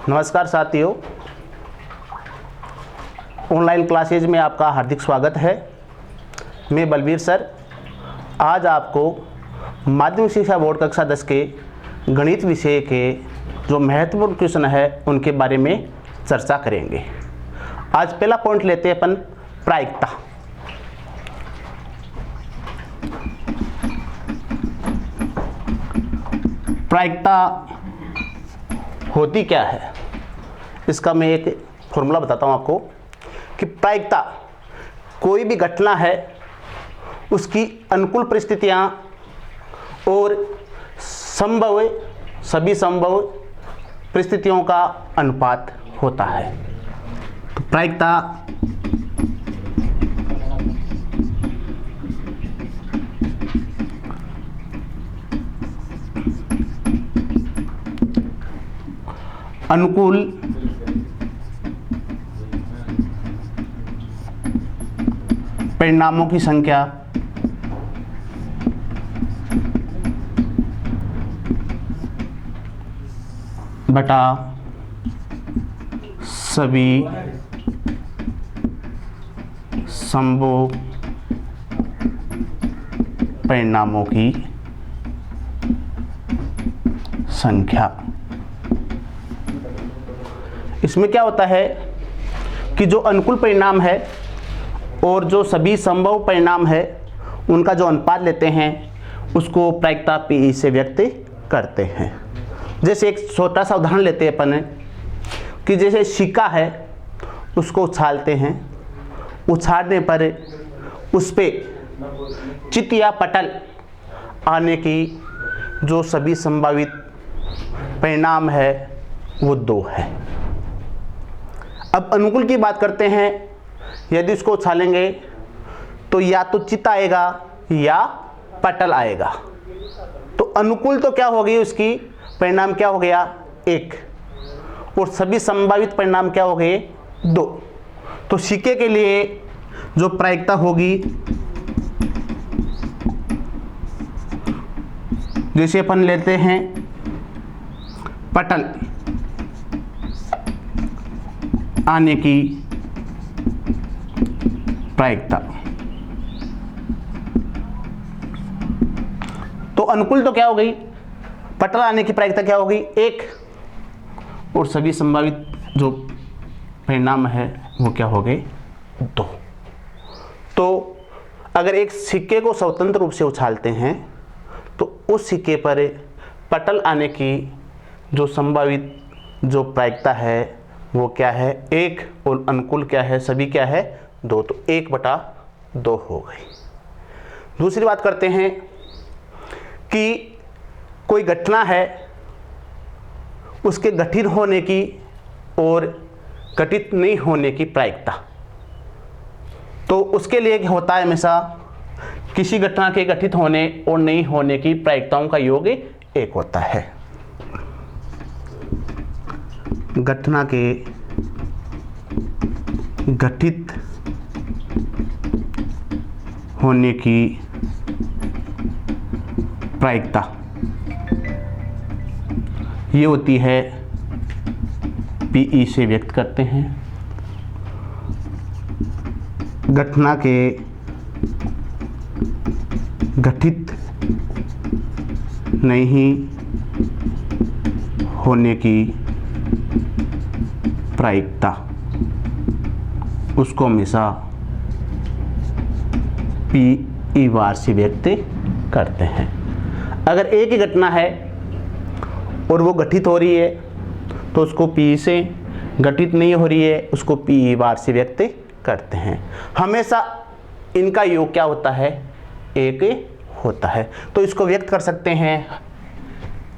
नमस्कार साथियों, online classes में आपका हार्दिक स्वागत है। मैं बलबीर सर आज आपको माध्यमिक शिक्षा बोर्ड कक्षा 10 के गणित विषय के जो महत्वपूर्ण क्वेश्चन है उनके बारे में चर्चा करेंगे। आज पहला पॉइंट लेते हैं अपन प्रायिकता। प्रायिकता होती क्या है, इसका मैं एक फॉर्मूला बताता हूँ आपको कि प्रायिकता कोई भी घटना है उसकी अनुकूल परिस्थितियाँ और सभी संभव परिस्थितियों का अनुपात होता है। तो प्रायिकता अनुकूल परिणामों की संख्या बटा सभी संभव परिणामों की संख्या। इसमें क्या होता है कि जो अनुकूल परिणाम है और जो सभी संभव परिणाम है उनका जो अनुपात लेते हैं उसको प्रायिकता पी से व्यक्त करते हैं। जैसे एक छोटा सा उदाहरण लेते हैं अपन कि जैसे सिक्का है उसको उछालते हैं, उछालने पर उस पर चित्त या पटल आने की जो सभी संभावित परिणाम है वो 2 है। अब अनुकूल की बात करते हैं, यदि उसको उछालेंगे तो या तो चित्त आएगा या पटल आएगा। तो अनुकूल तो क्या हो गई, उसकी परिणाम क्या हो गया 1 और सभी संभावित परिणाम क्या हो गए 2। तो सिक्के के लिए जो प्रायिकता होगी, जैसे अपन लेते हैं पटल आने की प्रायिकता, तो अनुकूल तो क्या हो गई, पटल आने की प्रायिकता क्या हो गई 1 और सभी संभावित जो परिणाम है वो क्या हो गए 2। तो अगर एक सिक्के को स्वतंत्र रूप से उछालते हैं तो उस सिक्के पर पटल आने की जो संभावित जो प्रायिकता है वो क्या है 1 और अनुकूल क्या है, सभी क्या है 2। तो 1/2 हो गई। दूसरी बात करते हैं कि कोई घटना है उसके घटित होने की और घटित नहीं होने की प्रायिकता। तो उसके लिए क्या होता है, हमेशा किसी घटना के घटित होने और नहीं होने की प्रायिकताओं का योग 1 होता है। घटना के घटित होने की प्रायिकता ये होती है पीई से व्यक्त करते हैं। घटना के घटित नहीं होने की प्रायिकता उसको हमेशा पी बार से व्यक्त करते हैं। अगर एक ही घटना है और वो घटित हो रही है तो उसको पी से, घटित नहीं हो रही है उसको पी बार से व्यक्त करते हैं। हमेशा इनका योग क्या होता है 1 होता है। तो इसको व्यक्त कर सकते हैं,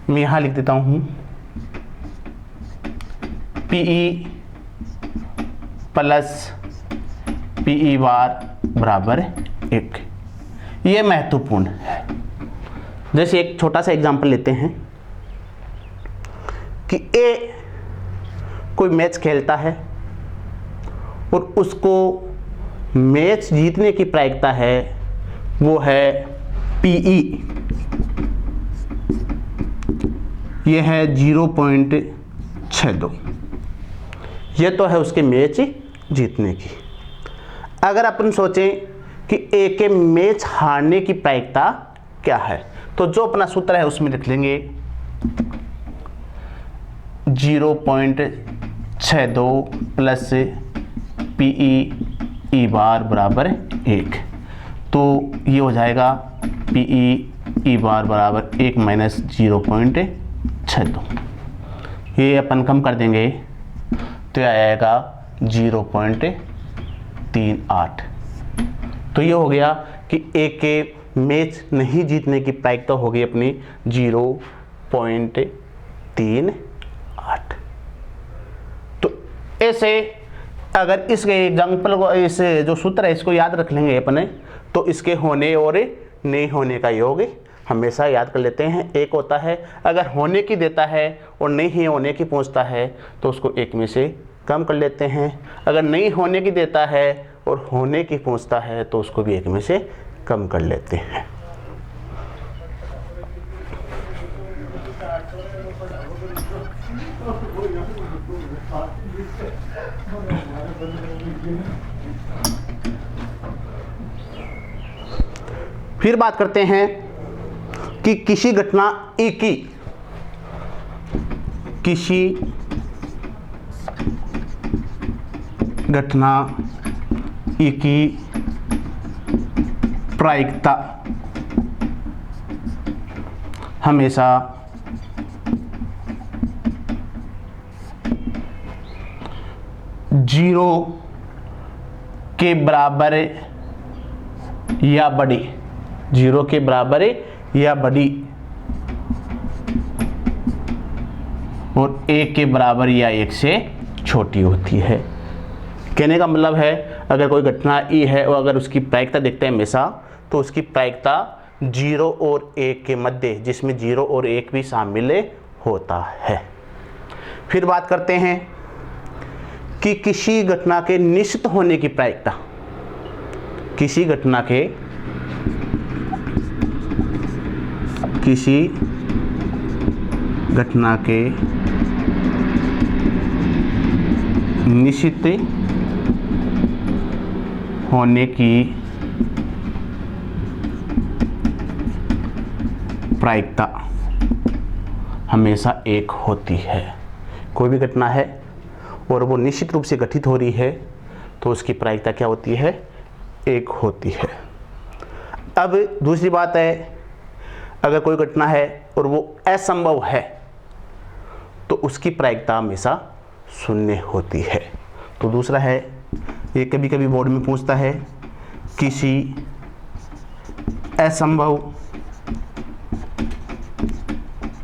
मैं यहाँ लिख देता हूँ पीई प्लस पीई बार बराबर 1। ये महत्वपूर्ण है। जैसे एक छोटा सा एग्जांपल लेते हैं कि ए कोई मैच खेलता है और उसको मैच जीतने की प्रायिकता है वो है पीई ये है 0.62। ये तो है उसके मैच जीतने की। अगर अपन सोचें कि ए के मैच हारने की प्रायिकता क्या है, तो जो अपना सूत्र है उसमें लिख लेंगे 0.62 प्लस PE ई बार बराबर 1। तो ये हो जाएगा PE ई बार बराबर 1 माइनस 0.62। ये अपन कम कर देंगे तो यह आएगा 0.38। तो ये हो गया कि ए के मैच नहीं जीतने की प्रायिकता हो गई अपनी 0.38। तो ऐसे अगर इस एग्जाम्पल को, इस जो सूत्र है इसको याद रख लेंगे अपने, तो इसके होने और नहीं होने का योग हमेशा याद कर लेते हैं। एक होता है अगर होने की देता है और नहीं होने की पूछता है तो उसको एक में से कम कर लेते हैं। अगर नहीं होने की देता है और होने की पूछता है तो उसको भी एक में से कम कर लेते हैं। फिर बात करते हैं कि किसी घटना ई की, किसी घटना ई की प्रायिकता हमेशा जीरो के बराबर या बड़ी, 0 के बराबर या बड़ी और 1 के बराबर या 1 से छोटी होती है। कहने का मतलब है अगर कोई घटना ई है और अगर उसकी प्रायिकता देखते हैं हमेशा, तो उसकी प्रायिकता 0 और 1 के मध्य, जिसमें 0 और 1 भी शामिल होता है। फिर बात करते हैं कि किसी घटना के निश्चित होने की प्रायिकता, किसी घटना के निश्चित होने की प्रायिकता हमेशा 1 होती है। कोई भी घटना है और वो निश्चित रूप से घटित हो रही है तो उसकी प्रायिकता क्या होती है? 1 होती है। अब दूसरी बात है, अगर कोई घटना है और वो असंभव है तो उसकी प्रायिकता हमेशा 0 होती है। तो दूसरा है, ये कभी कभी बोर्ड में पूछता है, किसी असंभव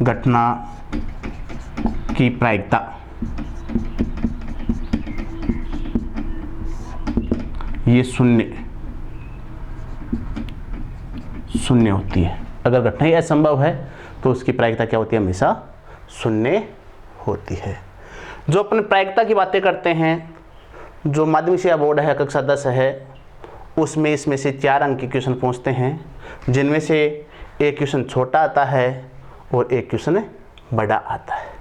घटना की प्रायिकता ये 0 होती है। अगर घटना ही असंभव है तो उसकी प्रायिकता क्या होती है? हमेशा 0 होती है। जो अपन प्रायिकता की बातें करते हैं, जो माध्यमिक शिक्षा बोर्ड है, कक्षा 10 है, उसमें इसमें से 4 अंक के क्वेश्चन पूछते हैं, जिनमें से एक क्वेश्चन छोटा आता है और एक क्वेश्चन बड़ा आता है।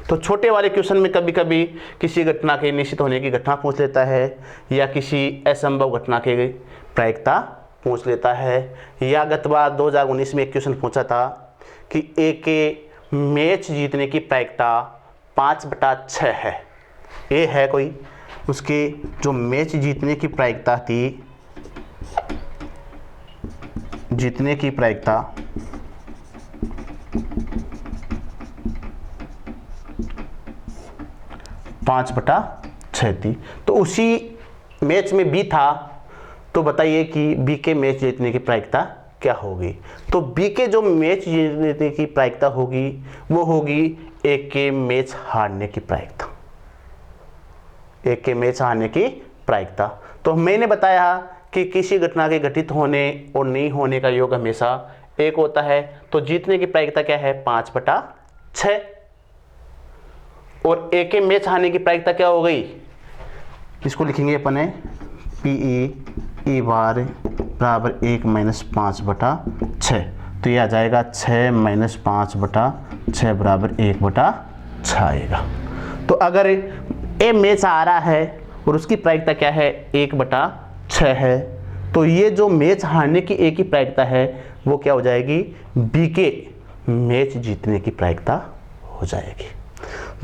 तो छोटे वाले क्वेश्चन में कभी कभी किसी घटना के निश्चित होने की घटना पूछ लेता है, या किसी असंभव घटना के प्रायिकता पूछ लेता है। या गत बार 2019 में एक क्वेश्चन पूछा था कि ए के मैच जीतने की प्रायिकता 5/6 है। ए है कोई, उसकी जो मैच जीतने की प्रायिकता थी, जीतने की प्रायिकता 5/6 थी। तो उसी मैच में बी था, तो बताइए कि बी के मैच जीतने की प्रायिकता क्या होगी? तो बी के जो मैच जीतने की प्रायिकता होगी वो होगी ए के मैच हारने की प्रायिकता, ए के मैच हारने की प्रायिकता। तो मैंने बताया कि किसी घटना के घटित होने और नहीं होने का योग हमेशा 1 होता है। तो जीतने की प्रायिकता क्या है? 5/6। और ए के मैच हारने की प्रायिकता क्या हो गई? इसको लिखेंगे अपन है PE ई बार बराबर 1 - 5/6। तो ये आ जाएगा 6 - 5/6 6 बराबर 1/6 आएगा। तो अगर ए मैच आ रहा है और उसकी प्रायिकता क्या है, 1/6 है, तो ये जो मैच हारने की ए की प्रायिकता है वो क्या हो जाएगी, बी के मैच जीतने की प्रायिकता हो जाएगी।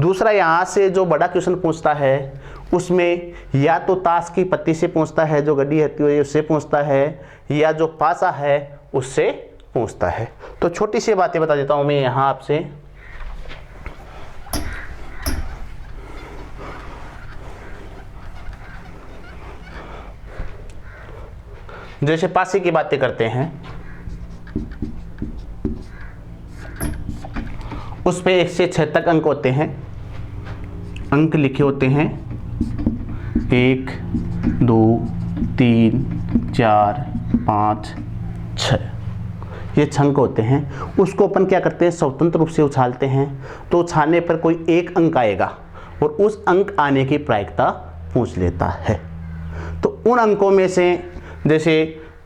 दूसरा, यहाँ से जो बड़ा क्वेश्चन पूछता है उसमें या तो ताश की पत्ती से पूछता है, जो गड्डी होती है उससे पूछता है, या जो पासा है उससे पूछता है। तो छोटी सी बातें बता देता हूँ मैं यहाँ आपसे। जैसे पासे की बातें करते हैं, उस पे 1 से 6 तक अंक होते हैं, अंक लिखे होते हैं 1 2 3 4 5 6, ये 6 अंक होते हैं। उसको अपन क्या करते हैं, स्वतंत्र रूप से उछालते हैं। तो उछालने पर कोई एक अंक आएगा और उस अंक आने की प्रायिकता पूछ लेता है। तो उन अंकों में से जैसे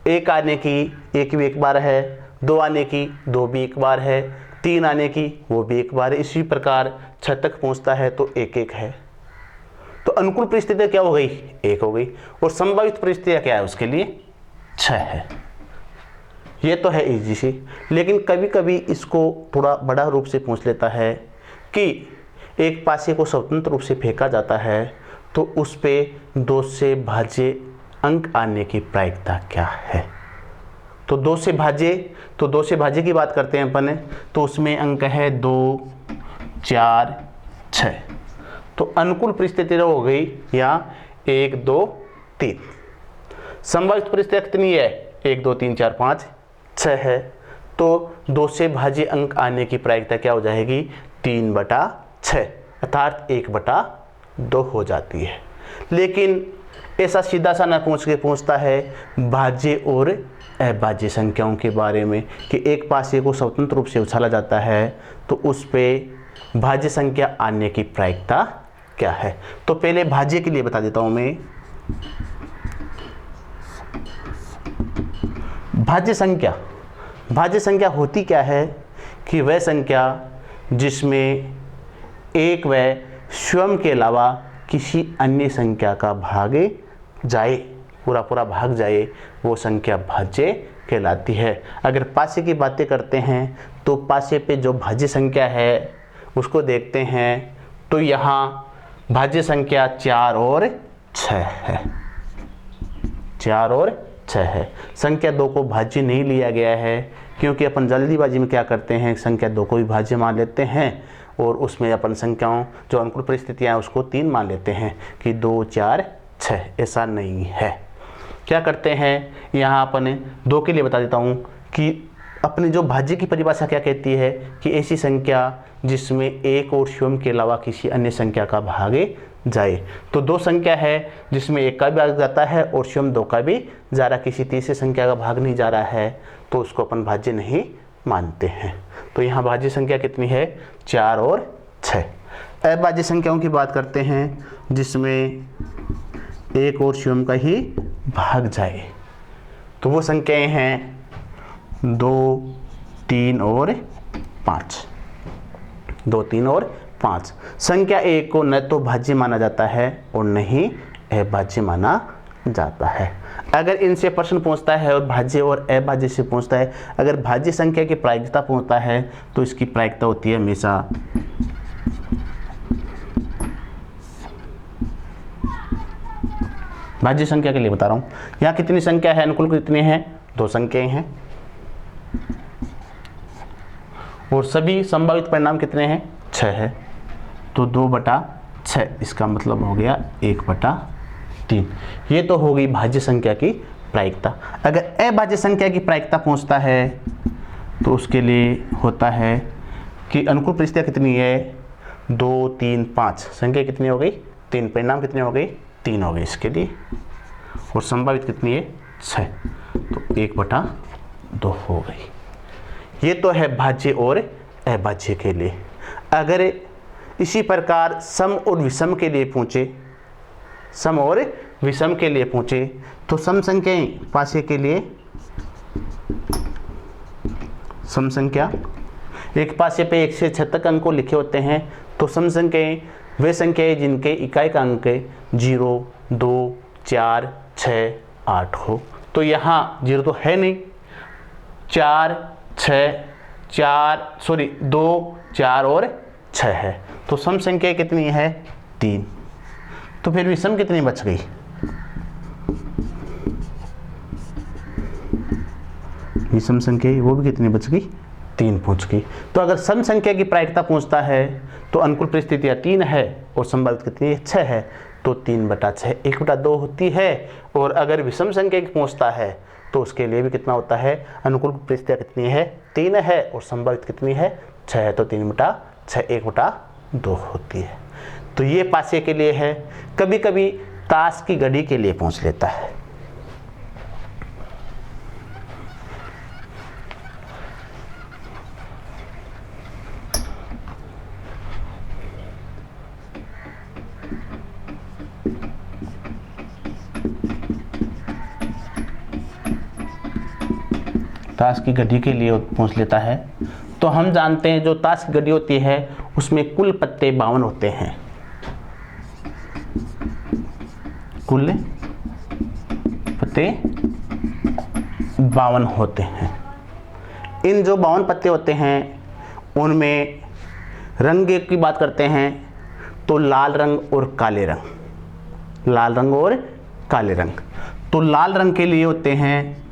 1 आने की 1 भी एक बार है, 2 आने की 2 भी एक बार है, 3 आने की वो भी एक बार है, इसी प्रकार 6 तक पहुंचता है तो 1 है। तो अनुकूल परिस्थिति क्या हो गई, 1 हो गई, और संभावित परिस्थिति क्या है उसके लिए 6 है। ये तो है इजी सी। लेकिन कभी कभी इसको थोड़ा बड़ा रूप से पूछ लेता है कि एक पासे को स्वतंत्र रूप से फेंका जाता है तो उस पे 2 से भाज्य अंक आने की प्रायिकता क्या है। तो 2 से भाज्य की बात करते हैं अपन, तो उसमें अंक है 2 4 6। तो अनुकूल परिस्थिति हो गई या 1 2 3। संभावित परिस्थिति कितनी है, 1 2 3 4 5 6 है। तो 2 से भाज्य अंक आने की प्रायिकता क्या हो जाएगी, 3/6, अर्थात 1/2 हो जाती है। लेकिन ऐसा सीधा सा ना पूछ के पूछता है भाज्य और अभाज्य संख्याओं के बारे में कि एक पासे को स्वतंत्र रूप से उछाला जाता है तो उस पे भाज्य संख्या आने की प्रायिकता क्या है। तो पहले भाज्य के लिए बता देता हूं मैं। भाज्य संख्या होती क्या है कि वह संख्या जिसमें एक व स्वयं के अलावा किसी अन्य संख्या का भाग जाए, पूरा भाग जाए, वो संख्या भाज्य कहलाती है। अगर पासे की बातें करते हैं तो पासे पे जो भाज्य संख्या है उसको देखते हैं तो यहाँ भाज्य संख्या 4 और 6 है, 4 और 6 है। संख्या 2 को भाज्य नहीं लिया गया है क्योंकि अपन जल्दीबाजी में क्या करते हैं, संख्या 2 को भी भाज्य मान लेते हैं और उसमें अपन संख्याओं जो अनुकूल परिस्थितियाँ हैं उसको 3 मान लेते हैं कि 2 4 6। ऐसा नहीं है। क्या करते हैं, यहाँ अपन 2 के लिए बता देता हूँ कि अपनी जो भाज्य की परिभाषा क्या कहती है कि ऐसी संख्या जिसमें एक और स्वयं के अलावा किसी अन्य संख्या का भाग जाए। तो 2 संख्या है जिसमें 1 का भी भाग जाता है और स्वयं 2 का भी जा रहा, किसी तीसरे संख्या का भाग नहीं जा रहा है, तो उसको अपन भाज्य नहीं मानते हैं। तो यहाँ भाज्य संख्या कितनी है, 4 और 6। अभाज्य संख्याओं की बात करते हैं जिसमें एक और स्वयं का ही भाग जाए, तो वो संख्याएं हैं 2 3 और 5। 2 3 और 5। संख्या 1 को न तो भाज्य माना जाता है और न ही अभाज्य माना जाता है। अगर इनसे प्रश्न पूछता है और भाज्य और अभाज्य से पूछता है, अगर भाज्य संख्या की प्रायिकता पूछता है तो इसकी प्रायिकता होती है हमेशा भाज्य संख्या के लिए बता रहा हूँ। यहाँ कितनी संख्या है, अनुकूल कितने हैं, 2 संख्याएं हैं और सभी संभावित परिणाम कितने हैं, 6 है। तो 2/6 इसका मतलब हो गया 1/3। ये तो हो गई भाज्य संख्या की प्रायिकता। अगर अभाज्य संख्या की प्रायिकता पूछता है तो उसके लिए होता है कि अनुकूल परिस्थितियाँ कितनी है, 2 3 5। संख्या कितनी हो गई, 3। परिणाम कितने हो गए, 3 हो गए इसके लिए। और संभावित कितनी है, 6। तो 1/2 हो गई। ये तो है भाज्य और अभाज्य के लिए। अगर इसी प्रकार सम और विषम के लिए पूछे, सम और विषम के लिए पूछे तो सम संख्याएं पासे के लिए सम संख्या एक पासे पे 1 से 6 तक अंकों लिखे होते हैं, तो सम संख्याएं वे संख्याएं जिनके इकाई का अंक 0, 2, 4, 6, 8 हो। तो यहाँ 0 तो है नहीं, 2, 4 और 6 है, तो सम संख्या कितनी है 3। तो फिर विषम कितनी बच गई, विषम संख्या वो भी कितनी बच गई 3 पहुंच गई। तो अगर सम संख्या की प्रायिकता पूछता है तो अनुकूल परिस्थितियां 3 है और संभावित कितनी है 6 है, तो 3/6 1/2 होती है। और अगर विषम संख्या की पूछता है तो उसके लिए भी कितना होता है, अनुकूल परिस्थितियां कितनी है 3 है और संभावित कितनी है 6 है, तो 3/6 1/2 होती है। तो ये पासे के लिए है। कभी कभी ताश की घड़ी के लिए पूछ लेता है। ताश की घड़ी के लिए पूछ लेता है। तो हम जानते हैं जो ताश की घड़ी होती है उसमें कुल पत्ते 52 होते हैं, कुल पत्ते 52 होते हैं। इन जो 52 पत्ते होते हैं उनमें रंग की बात करते हैं तो लाल रंग और काले रंग, लाल रंग और काले रंग। तो लाल रंग के लिए होते हैं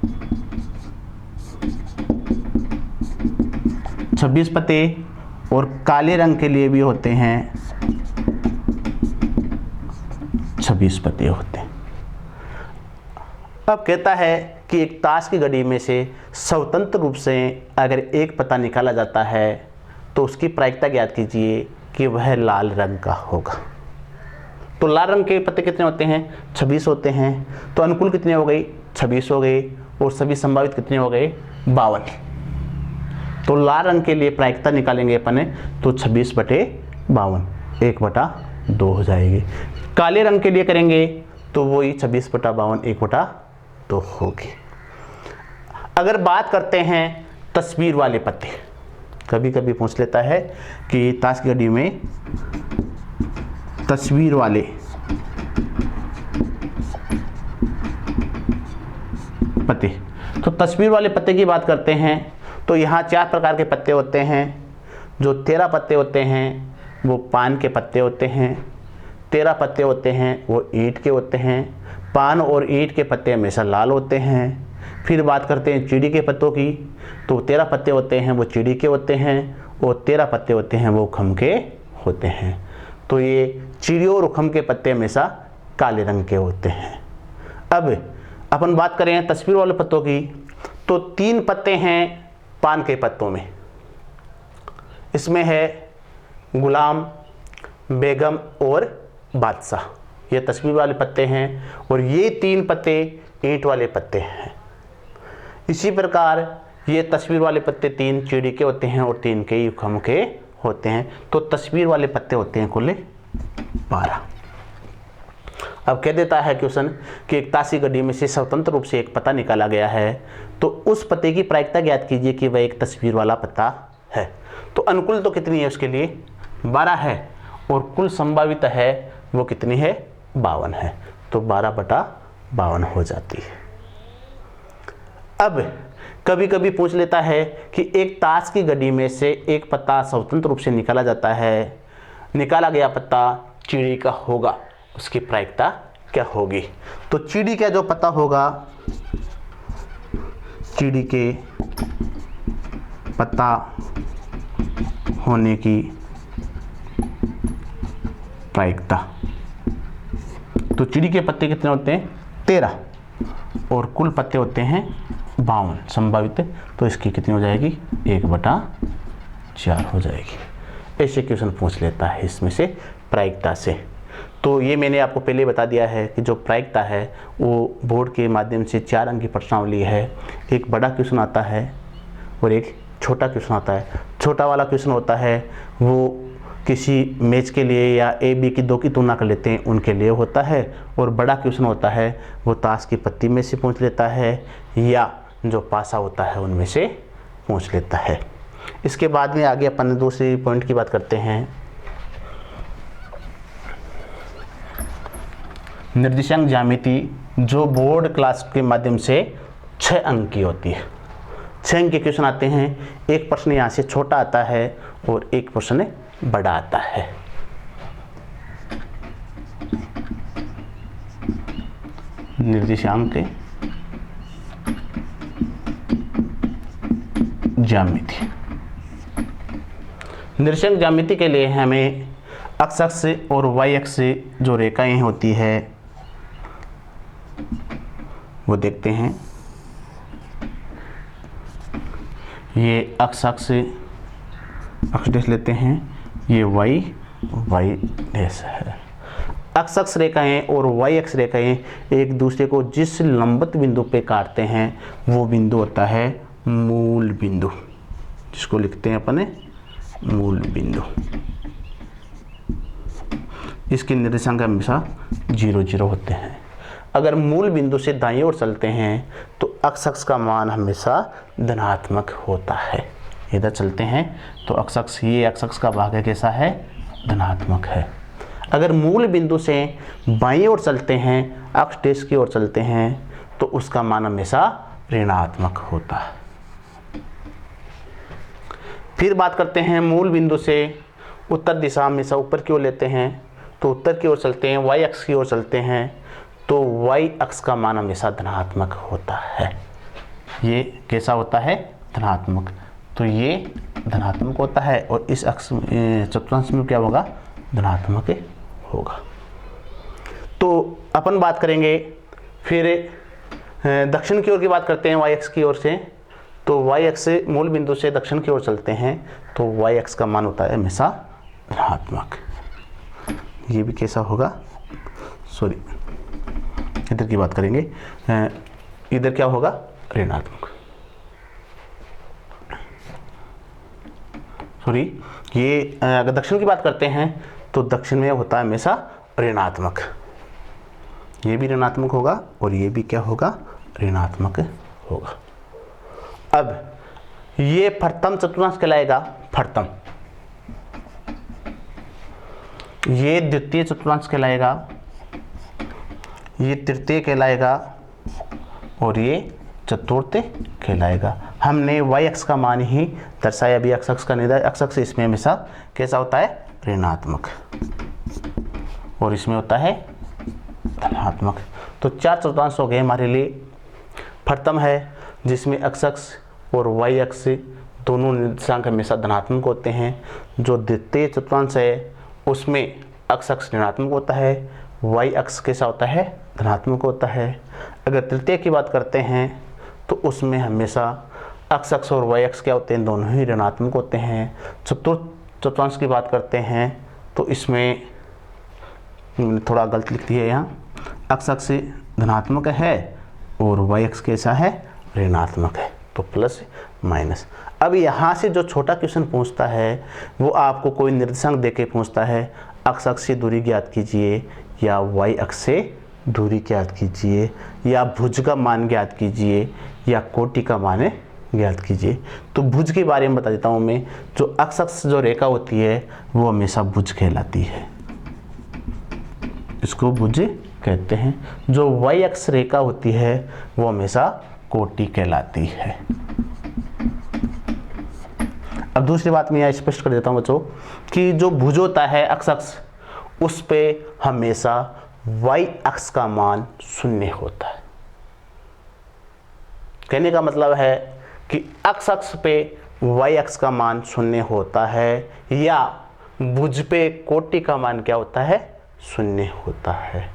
26 पत्ते और काले रंग के लिए भी होते हैं 26 पत्ते होते हैं। अब कहता है कि एक ताश की घड़ी में से स्वतंत्र रूप से अगर एक पत्ता निकाला जाता है तो उसकी प्रायिकता ज्ञात कीजिए कि वह लाल रंग का होगा। तो लाल रंग के पत्ते कितने होते हैं 26 होते हैं। तो अनुकूल कितने हो गई 26 हो गए और सभी संभावित कितने हो गए 52। तो लाल रंग के लिए प्रायिकता निकालेंगे अपन तो 26/52 1/2 हो जाएगी। काले रंग के लिए करेंगे तो वही 26/52 1/2 होगी। अगर बात करते हैं तस्वीर वाले पत्ते, कभी कभी पूछ लेता है कि ताश की घड़ी में तस्वीर वाले पत्ते, तो तस्वीर वाले पत्ते की बात करते हैं तो यहाँ 4 प्रकार के पत्ते होते हैं। जो 13 पत्ते होते हैं वो पान के पत्ते होते हैं, 13 पत्ते होते हैं वो ईंट के होते हैं। पान और ईंट के पत्ते हमेशा लाल होते हैं। फिर बात करते हैं चीड़ी के पत्तों की, तो 13 पत्ते होते हैं वो चीड़ी के होते हैं और 13 पत्ते होते हैं वो उखम के होते हैं। तो ये चीड़ी और उखम के पत्ते हमेशा काले रंग के होते हैं। अब अपन बात करें तस्वीर वाले पत्तों की, तो 3 पत्ते हैं पान के पत्तों में। इसमें है गुलाम, बेगम और बादशाह, ये तस्वीर वाले पत्ते हैं। और ये 3 पत्ते ईंट वाले पत्ते हैं। इसी प्रकार ये तस्वीर वाले पत्ते 3 चीड़ी के होते हैं और 3 के उखम के होते हैं। तो तस्वीर वाले पत्ते होते हैं कुल 12। अब कह देता है क्वेश्चन कि एक ताश की घड़ी में से स्वतंत्र रूप से एक पत्ता निकाला गया है, तो उस पत्ते की प्रायिकता ज्ञात कीजिए कि वह एक तस्वीर वाला पत्ता है। तो अनुकूल तो कितनी है उसके लिए 12 है और कुल संभावित है वो कितनी है 52 है, तो 12/52 हो जाती है। अब कभी कभी पूछ लेता है कि एक ताश की घड़ी में से एक पत्ता स्वतंत्र रूप से निकाला जाता है, निकाला गया पत्ता चीड़ी का होगा, उसकी प्रायिकता क्या होगी। तो चीड़ी का जो पत्ता होगा, चीड़ी के पत्ता होने की प्रायिकता, तो चिड़ी के पत्ते कितने होते हैं 13 और कुल पत्ते होते हैं 52 संभावित, तो इसकी कितनी हो जाएगी 1/4 हो जाएगी। ऐसे क्वेश्चन पूछ लेता है इसमें से प्रायिकता से। तो ये मैंने आपको पहले बता दिया है कि जो प्रायिकता है वो बोर्ड के माध्यम से 4 अंक की प्रश्नावली है। एक बड़ा क्वेश्चन आता है और एक छोटा क्वेश्चन आता है। छोटा वाला क्वेश्चन होता है वो किसी मैच के लिए या ए बी की 2 की तुलना कर लेते हैं उनके लिए होता है, और बड़ा क्वेश्चन होता है वो ताश की पत्ती में से पूछ लेता है या जो पासा होता है उनमें से पूछ लेता है। इसके बाद में आगे अपन दूसरी पॉइंट की बात करते हैं। निर्देशांक ज्यामिति जो बोर्ड क्लास के माध्यम से 6 अंक की होती है। 6 अंक के क्वेश्चन आते हैं। एक प्रश्न यहाँ से छोटा आता है और एक प्रश्न बड़ा आता है। निर्देशांक ज्यामिति। निर्देशांक ज्यामिति के लिए हमें एक्स अक्ष और वाई अक्ष से जो रेखाएं होती है वो देखते हैं। ये एक्स अक्ष डैश लेते हैं, ये वाई डैश है। एक्स अक्ष रेखाएं और वाई अक्ष रेखाएं एक दूसरे को जिस लंबवत बिंदु पे काटते हैं वो बिंदु होता है मूल बिंदु, जिसको लिखते हैं अपने मूल बिंदु। इसके निर्देशांक हमेशा 0 0 होते हैं। अगर मूल बिंदु से दाईं ओर चलते हैं तो एक्स अक्ष का मान हमेशा धनात्मक होता है। इधर चलते हैं तो एक्स अक्ष, ये एक्स अक्ष का भाग है, कैसा है? धनात्मक है। अगर मूल बिंदु से बाईं ओर चलते हैं, एक्स डैश की ओर चलते हैं, तो उसका मान हमेशा ऋणात्मक होता है। फिर बात करते हैं मूल बिंदु से उत्तर दिशा हमेशा ऊपर की ओर लेते हैं, तो उत्तर की ओर चलते हैं, वाई अक्ष की ओर चलते हैं, तो वाई अक्ष का मान हमेशा धनात्मक होता है। ये कैसा होता है? धनात्मक। तो ये धनात्मक होता है और इस अक्ष चतुर्थांश में क्या होगा? धनात्मक होगा। तो अपन बात करेंगे फिर दक्षिण की ओर की बात करते हैं वाई अक्ष की ओर से। तो वाई अक्ष से मूल बिंदु से दक्षिण की ओर चलते हैं तो वाई अक्ष का मान होता है हमेशा धनात्मक। ये भी कैसा होगा? सॉरी, इधर की बात करेंगे, इधर क्या होगा? ऋणात्मक। सॉरी, ये अगर दक्षिण की बात करते हैं तो दक्षिण में होता है हमेशा ऋणात्मक। ये भी ऋणात्मक होगा और ये भी क्या होगा? ऋणात्मक होगा। अब ये प्रथम चतुर्थांश कहलाएगा, प्रथम। ये द्वितीय चतुर्थांश कहलाएगा, ये तृतीय कहलाएगा और ये चतुर्थ कहलाएगा। हमने वाई अक्ष का मान ही दर्शाया, अभी एक्स अक्ष का नहीं था। एक्स अक्ष इसमें हमेशा कैसा होता है? ऋणात्मक, और इसमें होता है धनात्मक। तो 4 चतुर्थांश हो गए हमारे लिए। प्रथम है जिसमें एक्स अक्ष और वाई अक्ष दोनों निर्देशांक हमेशा धनात्मक होते हैं। जो द्वितीय चतुर्थांश है उसमें एक्स अक्ष ऋणात्मक होता है, वाई अक्ष कैसा होता है? धनात्मक होता है। अगर तृतीय की बात करते हैं तो उसमें हमेशा एक्स अक्ष और वाई अक्ष क्या होते हैं? दोनों ही ऋणात्मक होते हैं। चतुर्थ चतुर्थांश की बात करते हैं तो इसमें थोड़ा गलत लिख दिया है यहाँ, एक्स अक्ष धनात्मक है और वाई अक्ष कैसा है? ऋणात्मक है। तो प्लस माइनस। अब यहाँ से जो छोटा क्वेश्चन पूछता है वो आपको कोई निर्देशांक देके पूछता है, एक्स अक्ष से दूरी ज्ञात कीजिए या वाई अक्ष से दूरी ज्ञात कीजिए या भुज का मान ज्ञात कीजिए या कोटि का मान ज्ञात कीजिए। तो भुज के बारे में बता देता हूँ मैं। जो एक्स अक्ष जो रेखा होती है वो हमेशा भुज कहलाती है, इसको भुज कहते हैं। जो वाई अक्ष रेखा होती है वो हमेशा कोटि कहलाती है। अब दूसरी बात मैं यहाँ स्पष्ट कर देता हूँ बच्चों कि जो भुज होता है एक्स अक्ष, उस पे हमेशा वाई अक्ष का मान 0 होता है। कहने का मतलब है कि एक्स अक्ष पे वाई अक्ष का मान 0 होता है या भुज पे कोटि का मान क्या होता है? 0 होता है।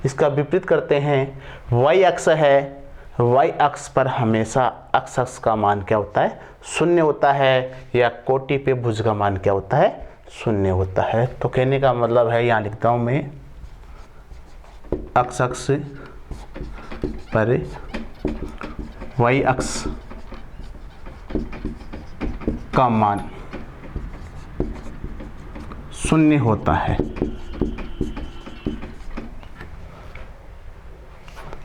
इसका विपरीत करते हैं, वाई अक्ष है, वाई अक्ष पर हमेशा एक्स अक्ष का मान क्या होता है? 0 होता है या कोटि पे भुज का मान क्या होता है? 0 होता है। तो कहने का मतलब है, यहाँ लिखता हूँ मैं, एक्स अक्ष पर वाई अक्ष का मान 0 होता है।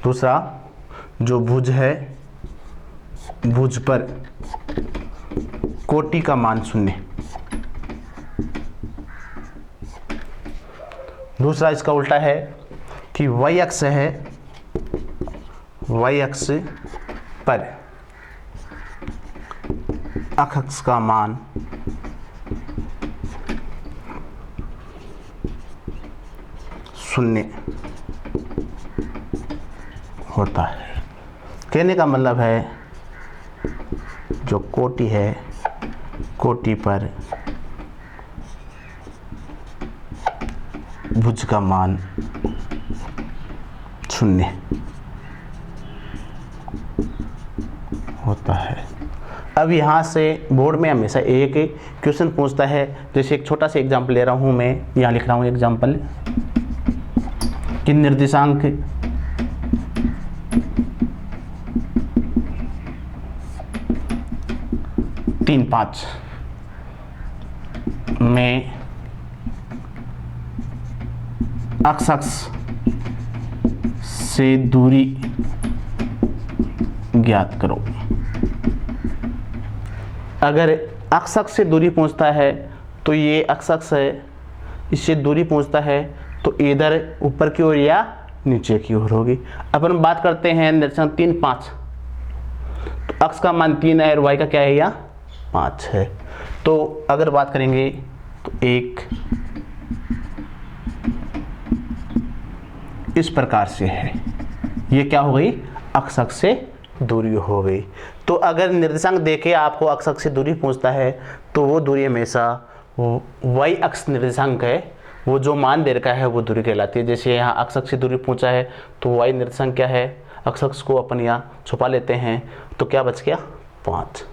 दूसरा, जो भुज है, भुज पर कोटि का मान 0। दूसरा इसका उल्टा है कि y अक्ष है, y अक्ष पर अक्ष का मान 0 होता है। कहने का मतलब है जो कोटि है, कोटि पर भुज का मान 0 होता है। अब यहाँ से बोर्ड में हमेशा एक क्वेश्चन पूछता है, जैसे एक छोटा सा एग्जाम्पल ले रहा हूँ मैं, यहाँ लिख रहा हूँ एग्जाम्पल कि निर्देशांक तीन 5 में अक्ष से दूरी ज्ञात करो। अगर अक्ष से दूरी पूछता है तो ये अक्ष है, इससे दूरी पूछता है तो इधर ऊपर की ओर या नीचे की ओर होगी। अपन बात करते हैं निर्देशांक 3 5, तो अक्ष का मान 3 है और y का क्या है, या 5 है। तो अगर बात करेंगे तो एक इस प्रकार से है, ये क्या हो गई, अक्ष से दूरी हो गई। तो अगर निर्देशांक देके आपको अक्ष से दूरी पूछता है तो वो दूरी हमेशा y अक्ष निर्देशांक है, वो जो मान दे रखा है वो दूरी कहलाती है। जैसे यहाँ अक्ष से दूरी पूछा है तो y निर्देशांक क्या है, अक्ष को अपन यहाँ छुपा लेते हैं तो क्या बच गया, 5।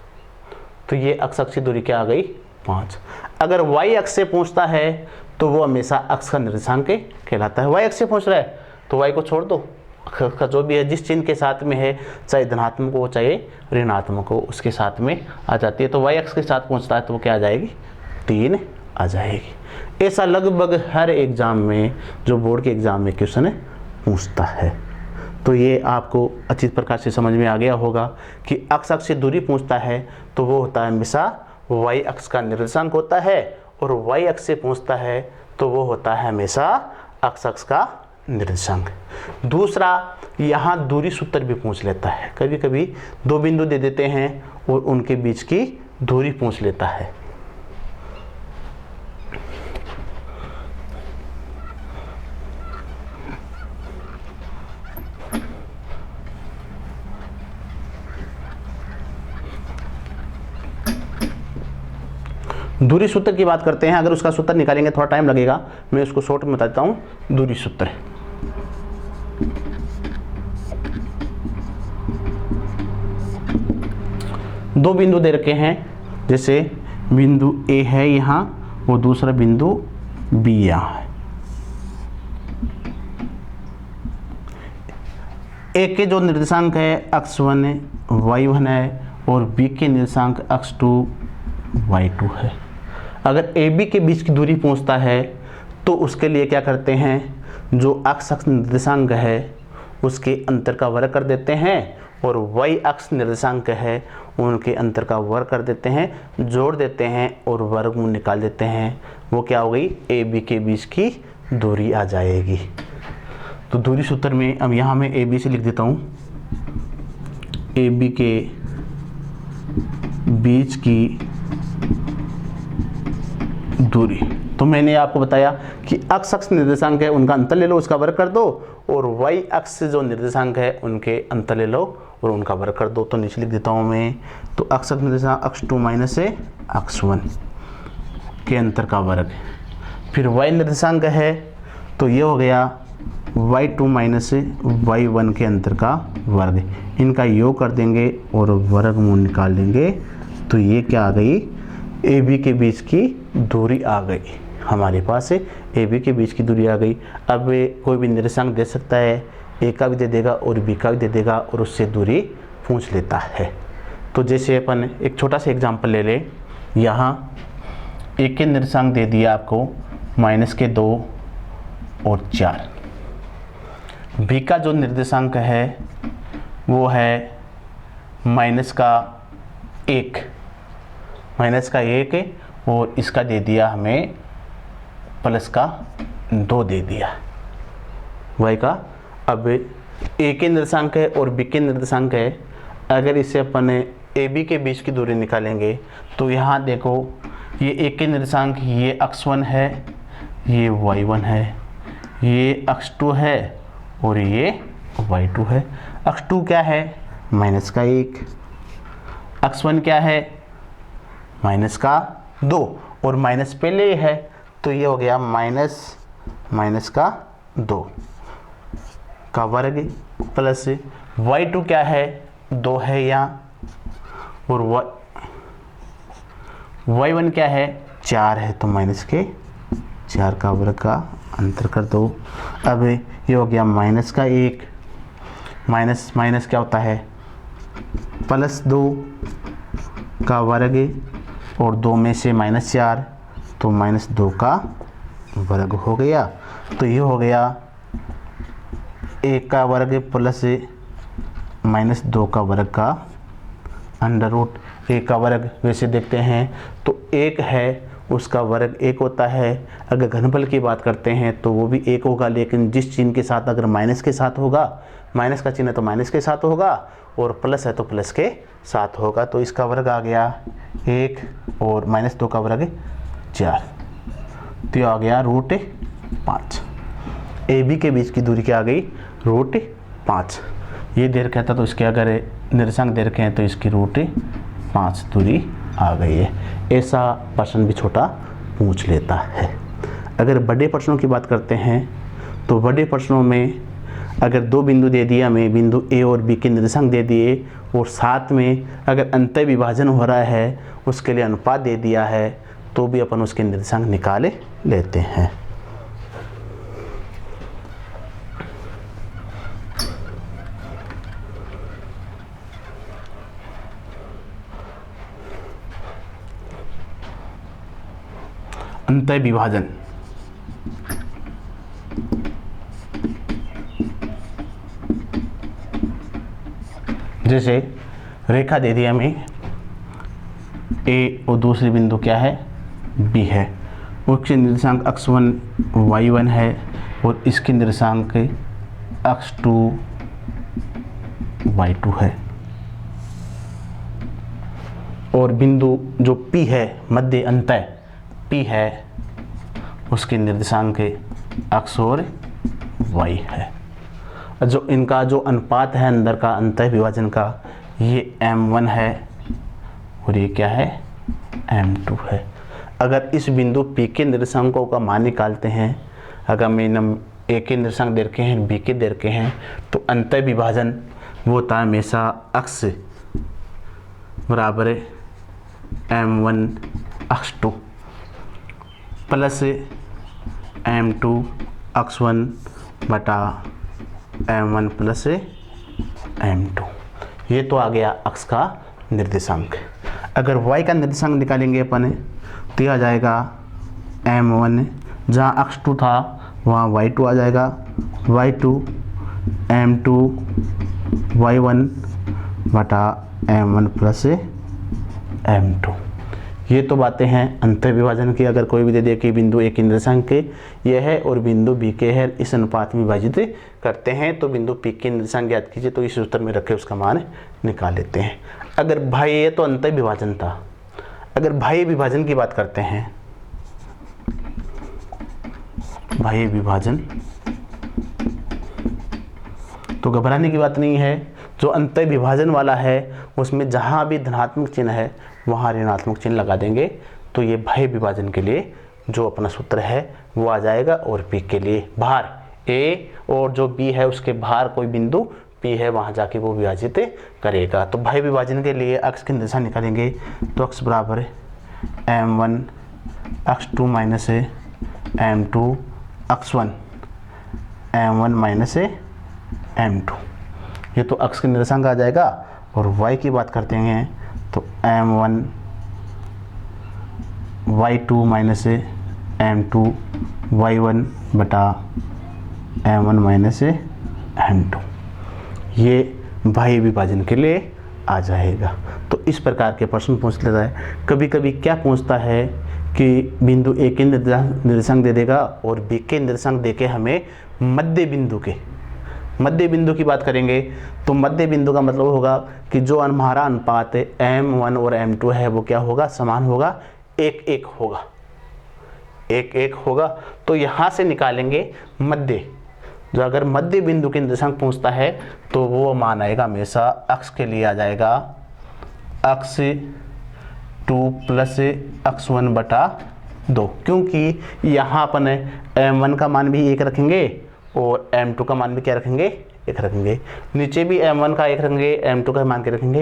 तो ये अक्ष की दूरी क्या आ गई, 5। अगर y अक्ष से पूछता है तो वो हमेशा अक्ष का निर्देशांक कहलाता है। y अक्ष से पूछ रहा है तो y को छोड़ दो, अक्ष का जो भी है जिस चिन्ह के साथ में है, चाहे धनात्मक हो चाहे ऋणात्मक हो, उसके साथ में आ जाती है। तो y अक्ष के साथ पूछता है तो वो क्या आ जाएगी, 3 आ जाएगी। ऐसा लगभग हर एग्जाम में, जो बोर्ड के एग्जाम में क्वेश्चन पूछता है। तो ये आपको अच्छी प्रकार से समझ में आ गया होगा कि अक्ष से दूरी पूछता है तो वो होता है हमेशा y अक्ष का निर्देशांक होता है, और y अक्ष से पूछता है तो वो होता है हमेशा अक्ष का निर्देशांक। दूसरा, यहाँ दूरी सूत्र भी पूछ लेता है। कभी कभी 2 बिंदु दे देते हैं और उनके बीच की दूरी पूछ लेता है। दूरी सूत्र की बात करते हैं। अगर उसका सूत्र निकालेंगे थोड़ा टाइम लगेगा, मैं उसको शॉर्ट में बताता हूँ। दूरी सूत्र दो बिंदु दे रखे हैं, जैसे बिंदु A है यहाँ और दूसरा बिंदु B यहाँ है। A के जो निर्देशांक है x1 y1 है और B के निर्देशांक x2 y2 है। अगर AB के बीच की दूरी पूछता है तो उसके लिए क्या करते हैं, जो अक्ष निर्देशांक है उसके अंतर का वर्ग कर देते हैं, और y अक्ष निर्देशांक है उनके अंतर का वर्ग कर देते हैं, जोड़ देते हैं और वर्गमूल निकाल देते हैं। वो क्या हो गई, AB के बीच की दूरी आ जाएगी। तो दूरी सूत्र में अब यहाँ मैं AB से लिख देता हूँ, AB के बीच की दूरी। तो मैंने आपको बताया कि अक्ष निर्देशांक है उनका अंतर ले लो, उसका वर्ग कर दो, और y अक्ष से जो निर्देशांक है उनके अंतर ले लो और उनका वर्ग कर दो। तो नीचे लिख देता हूँ मैं, तो अक्ष निर्देशांक x2 माइनस x1 के अंतर का वर्ग, फिर y निर्देशांक है तो ये हो गया y2 माइनस y1 के अंतर का वर्ग। इनका योग कर देंगे और वर्गमूल निकाल देंगे। तो ये क्या आ गई, AB के बीच की दूरी आ गई हमारे पास। AB के बीच की दूरी आ गई। अब कोई भी निर्देशांक दे सकता है, A का भी दे देगा और B का भी दे देगा और उससे दूरी पूछ लेता है। तो जैसे अपन एक छोटा सा एग्जांपल ले लें, यहाँ A के निर्देशांक दे दिया आपको -2 और 4। B का जो निर्देशांक है वो है -1 माइनस का 1 और इसका दे दिया हमें प्लस का 2 दे दिया y का। अब a के निर्देशांक है और b के निर्देशांक है, अगर इसे अपन ए बी के बीच की दूरी निकालेंगे तो यहाँ देखो ये a के निर्देशांक, ये x1 है, ये y1 है, ये x2 है और ये y2 है। x2 क्या है? माइनस का 1। x1 क्या है? माइनस का 2 और माइनस पहले है तो ये हो गया माइनस का 2 का वर्ग प्लस y2 क्या है? 2 है यहाँ और y1 क्या है? 4 है तो माइनस के 4 का वर्ग का अंतर कर दो। अब ये हो गया माइनस का 1, माइनस माइनस क्या होता है? प्लस 2 का वर्ग और 2 में से -4 तो -2 का वर्ग हो गया। तो ये हो गया 1 का वर्ग प्लस -2 का वर्ग का अंडर रूट। 1 का वर्ग वैसे देखते हैं तो 1 है, उसका वर्ग 1 होता है। अगर घनफल की बात करते हैं तो वो भी 1 होगा, लेकिन जिस चिन्ह के साथ, अगर माइनस के साथ होगा, माइनस का चिन्ह है तो माइनस के साथ होगा और प्लस है तो प्लस के साथ होगा। तो इसका वर्ग आ गया 1 और -2 का वर्ग 4, तो आ गया √5। ए बी के बीच की दूरी क्या आ गई? √5। ये दे रखा था तो इसके अगर निर्देशांक दे रखे हैं तो इसकी √5 दूरी आ गई है। ऐसा प्रश्न भी छोटा पूछ लेता है। अगर बड़े प्रश्नों की बात करते हैं तो बड़े प्रश्नों में अगर 2 बिंदु दे दिए हमें, बिंदु ए और बी के निर्देशांक दे दिए और साथ में अगर अंतः विभाजन हो रहा है उसके लिए अनुपात दे दिया है तो भी अपन उसके निर्देशांक निकाले लेते हैं। अंतः विभाजन, जैसे रेखा दे दी हमें ए और दूसरी बिंदु क्या है? बी है, उसके निर्देशांक x1 y1 है और इसके निर्देशांक x2 y2 है और बिंदु जो P है, मध्य अंतः P है, उसके निर्देशांक x और y है। जो इनका जो अनुपात है अंदर का अंतः विभाजन का, ये m1 है और ये क्या है? m2 है। अगर इस बिंदु P के निर्देशांकों का मान निकालते हैं, अगर हम A के निर्देशांक दे रखे हैं, B के दे रखे हैं, तो अंतः विभाजन वो होता है हमेशा x बराबर m1 x2 plus m2 x1 बटा m1 प्लस m2। ये तो आ गया x का निर्देशांक। अगर y का निर्देशांक निकालेंगे अपन तो यह आ जाएगा m1, जहाँ x2 था वहाँ y2 आ जाएगा, y2 m2 y1 बटा m1 प्लस m2। ये तो बातें हैं अंतः विभाजन की। अगर कोई भी दे दे कि बिंदु ए के निर्देशांक के ये है और बिंदु बी के है, इस अनुपात में विभाजित करते हैं तो बिंदु पी के निर्देशांक ज्ञात कीजिए, तो इस सूत्र में रखे उसका मान निकाल लेते हैं। अगर भाई ये तो अंतः विभाजन था। अगर भाई विभाजन की बात करते हैं, भाई विभाजन तो घबराने की बात नहीं है। जो अंतः विभाजन वाला है उसमें जहाँ भी धनात्मक चिन्ह है वहाँ ऋणात्मक चिन्ह लगा देंगे, तो ये भाई विभाजन के लिए जो अपना सूत्र है वो आ जाएगा। और पी के लिए बाहर ए और जो बी है उसके बाहर कोई बिंदु पी है वहाँ जाके वो विभाजित करेगा। तो भाई विभाजन के लिए x के निर्देशांक निकालेंगे तो x बराबर m1 x2 minus m2 x1 m1 minus m2। ये तो x के निर्देशांक आ जाएगा। और y की बात करते हैं तो m1 y2 minus m2 y1 बटा m1 माइनस m2। ये भाई विभाजन के लिए आ जाएगा। तो इस प्रकार के प्रश्न पूछ लेता है। कभी कभी क्या पूछता है कि बिंदु ए के निर्देशांक दे देगा और बी के निर्देशांक दे के हमें मध्य बिंदु की बात करेंगे। तो मध्य बिंदु का मतलब होगा कि जो हमारा अनुपात m1 और m2 है वो क्या होगा, समान होगा, 1-1 होगा, 1-1 होगा। तो यहाँ से निकालेंगे मध्य, जो अगर मध्य बिंदु के निर्देशांक पूछता है तो वो मान आएगा हमेशा अक्ष के लिए आ जाएगा अक्ष 2 प्लस अक्ष 1/2, क्योंकि यहाँ अपन m1 का मान भी 1 रखेंगे और m2 का मान भी क्या रखेंगे, 1 रखेंगे। नीचे भी m1 का 1 रखेंगे, m2 का मान के रखेंगे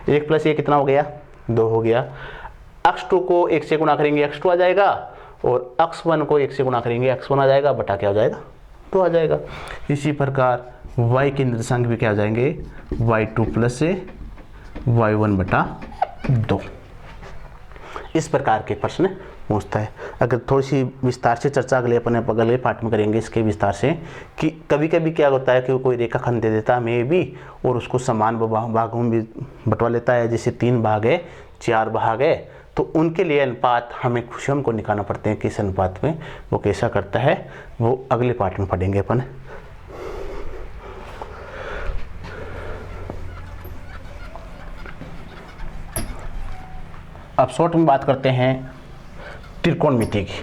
1 प्लस 1 कितना हो गया, 2 हो गया। अक्ष 2 को 1 से गुणा करेंगे, अक्ष 2 आ जाएगा, और अक्ष 1 को 1 से गुणा करेंगे, अक्ष 1 आ जाएगा, बटा क्या हो जाएगा, 2 आ जाएगा। इसी प्रकार y के निर्देशांक भी क्या आ जाएंगे, y2 प्लस y1/2। इस प्रकार के प्रश्न पूछता है। अगर थोड़ी सी विस्तार से चर्चा अगले पाठ में करेंगे इसके विस्तार से, कि कभी कभी क्या होता है कि कोई रेखाखंड दे देता है हमें भी, और उसको समान भागों में भी बंटवा लेता है, जैसे 3 भाग है, 4 भाग है, तो उनके लिए अनुपात हमें स्वयं को निकालना पड़ते हैं, किस अनुपात में वो कैसा करता है, वो अगले पाठ में पढ़ेंगे अपन। अब शॉर्ट में बात करते हैं त्रिकोणमिति की,